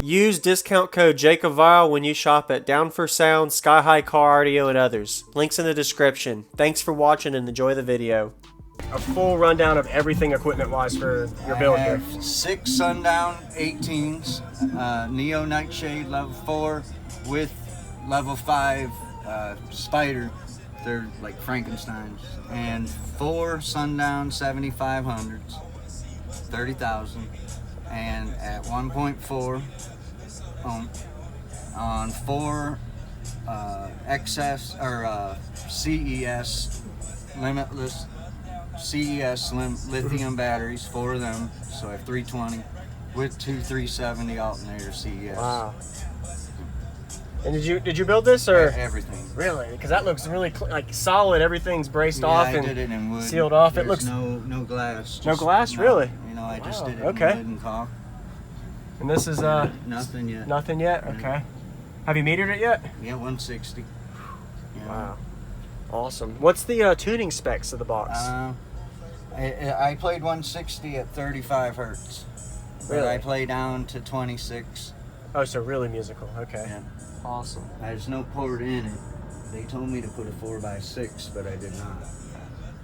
Use discount code JACOBVILE when you shop at Down for Sound, Sky High Car Audio, and others. Links in the description. Thanks for watching and enjoy the video. A full rundown of everything equipment-wise for your build here. 6 Sundown 18s, Neo Nightshade level 4 with level 5 Spider. They're like Frankensteins. And 4 Sundown 7500s, 30,000. And at 1.4 on 4 XS or CES limitless CES lithium batteries, 4 of them, so I have 320 with 2 370 alternator CES. Wow. And did you build this or everything? Really? Because that looks really like solid. Everything's braced off and did it in wood. Sealed off. There's it looks no glass. No glass, really? You know, I just did it okay. in wood and caulk. And this is nothing yet. Nothing yet. Okay. Have you metered it yet? Yeah, 160. Yeah. Wow. Awesome. What's the tuning specs of the box? I played 160 at 35 hertz. But Really? I play down to 26. Oh, so really musical. Okay. Yeah. Awesome. There's no port in it. They told me to put a 4x6, but I did not.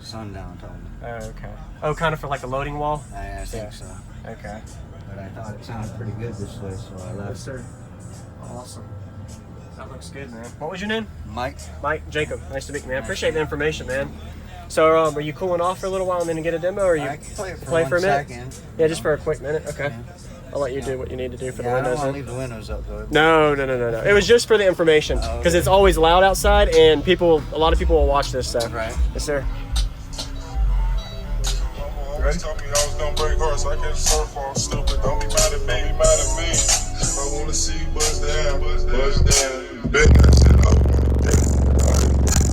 Sundown told me. Oh, okay. Oh, kind of for like a loading wall? I think so. Okay. But I thought it sounded pretty good this way, so I left. Yes, sir. Awesome. That looks good, man. What was your name? Mike. Mike, Jacob. Nice to meet you, man. Appreciate the information, man. So, are you cooling off for a little while and then get a demo, or you I can play it for, play for a minute? Second. Yeah, just for a quick minute. Okay. Yeah. I'll let you do what you need to do for the I windows. don't want to then. leave the windows up, though. No. It was just for the information, because it's always loud outside, and a lot of people will watch this stuff. Right. Yes, sir. Ready? Told me I was gonna break hearts, I can't surf on stupid. Don't be mad at me, be mad at me. I wanna see you buzz down, buzz down. Bend that shit up,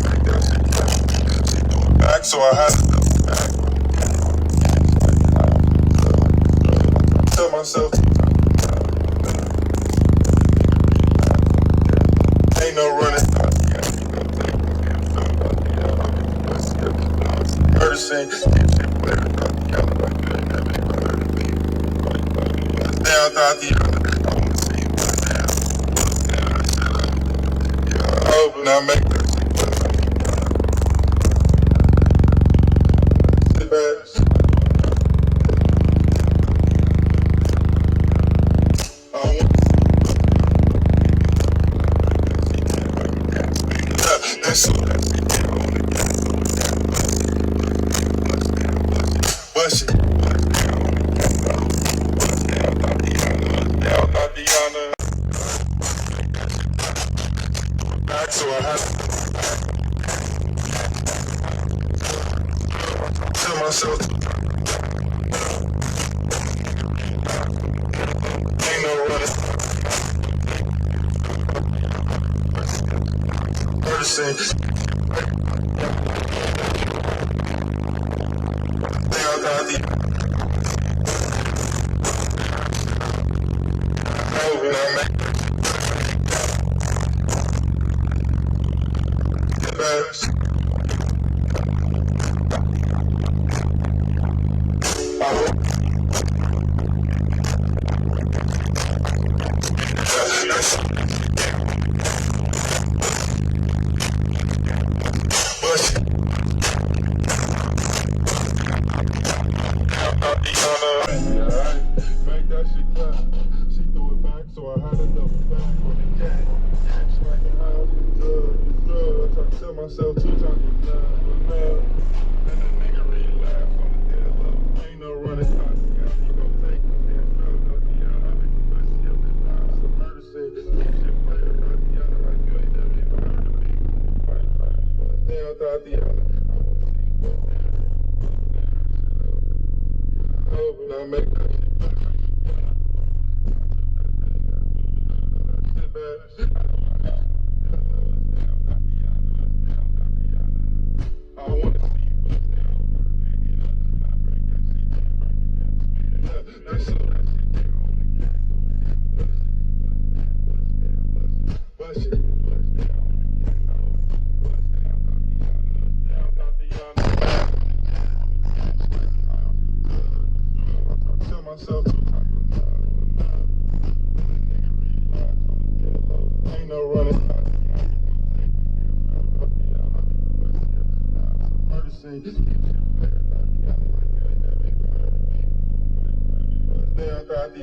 make that shit clap. She threw it back, so I had to do it back. Tell myself, ain't no running. Murder scene. Down, thought the other. I wanna see you buzz down, shut up. Yeah, open, I make that shit buzz down. Sit back. I want that's so that's it. Bust it. Back, so I have to tell myself ain't no running. Murder scene. Down, thought the over, I make make that shit clap. She threw it back, so I had to double back on the cat. Smacking house with drug. I tried to tell myself 2 times with love. And the nigga really laughed on the dead level. Ain't no running time. You gon' take me there. I make the pussy up and down. Some murder shit. Shit player. Tatiana, like you ain't never even heard of me. Down, Tatiana. Open, I make that shit. Sit back. I want to see you bust down. That's so bust it. Tell myself ain't no running. Murder scene. Down, got the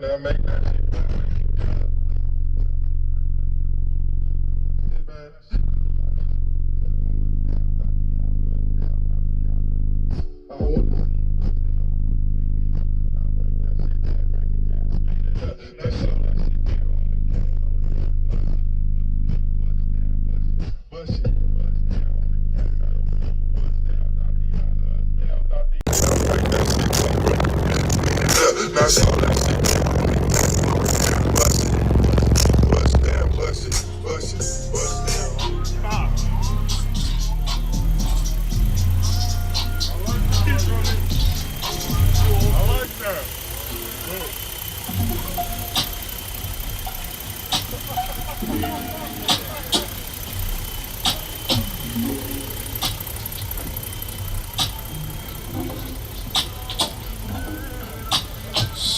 now make that shit back.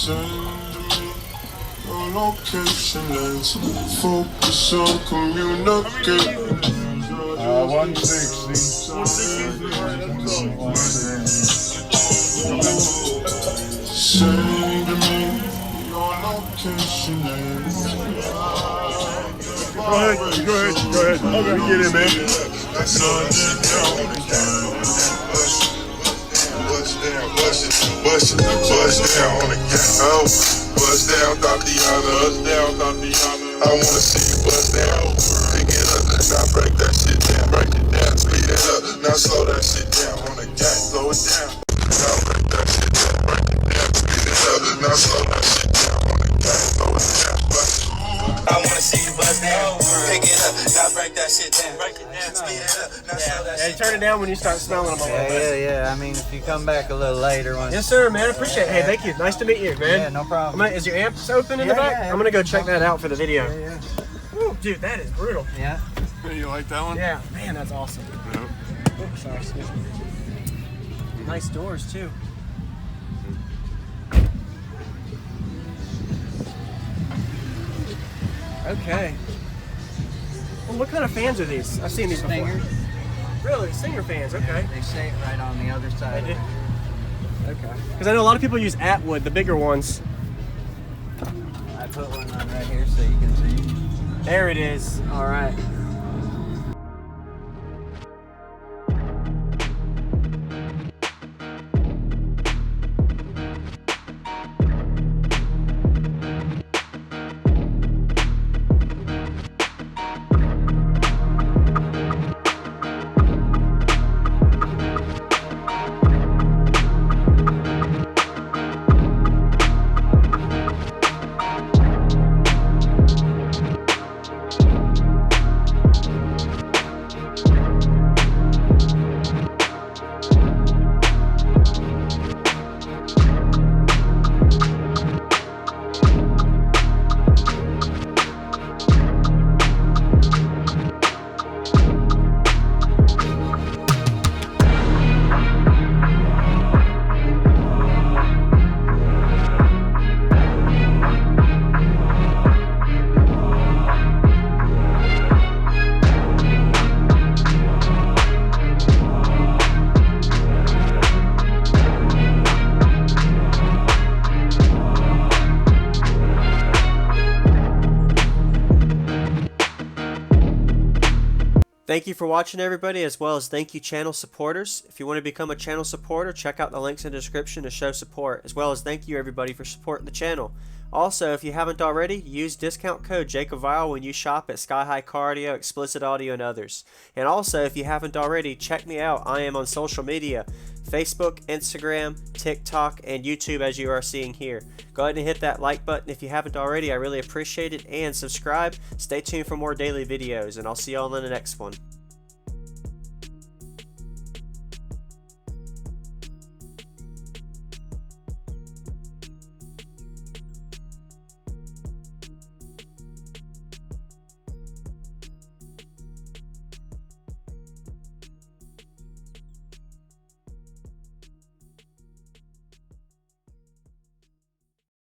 Send me your location, let's focus on communicating. 160. Send me your location, let's Go ahead. Okay, get in, man. Bust down on the gas. Bust down, Tatiana. I wanna see you bust down. Pick it up, now break that shit down. Break it down, speed it up. Now slow that shit down on the gas. Slow it down. Now break that shit down. Break it down, speed it up. Now slow that shit down on the gas. Slow it down. I wanna see you bust down. Pick it up, now break that shit down. Speed it up, now slow that shit down. Turn it down when you start smelling them a little bit. Yeah. I mean, if you come back a little later, once. Yes, sir, man. Appreciate it. Hey, thank you. Nice to meet you, man. Yeah, no problem. Is your amps open in the back? Yeah. I'm gonna go check that out for the video. Yeah. Woo, dude, that is brutal. Yeah. You like that one? Yeah, man, that's awesome. Yeah. Oops, sorry, excuse me. Nice doors too. Okay. Well, what kind of fans are these? I've seen these before. Stingers. Really? Singer fans, okay. They say it right on the other side. They do? Okay. Because I know a lot of people use Atwood, the bigger ones. I put one on right here so you can see. There it is. All right. Thank you for watching, everybody, as well as thank you channel supporters. If you want to become a channel supporter, check out the links in the description to show support, as well as thank you everybody for supporting the channel. Also, if you haven't already, use discount code JACOBVILE when you shop at Sky High Cardio, Explicit Audio, and others. And also, if you haven't already, check me out. I am on social media, Facebook, Instagram, TikTok, and YouTube, as you are seeing here. Go ahead and hit that like button if you haven't already. I really appreciate it. And subscribe. Stay tuned for more daily videos, and I'll see y'all in the next one.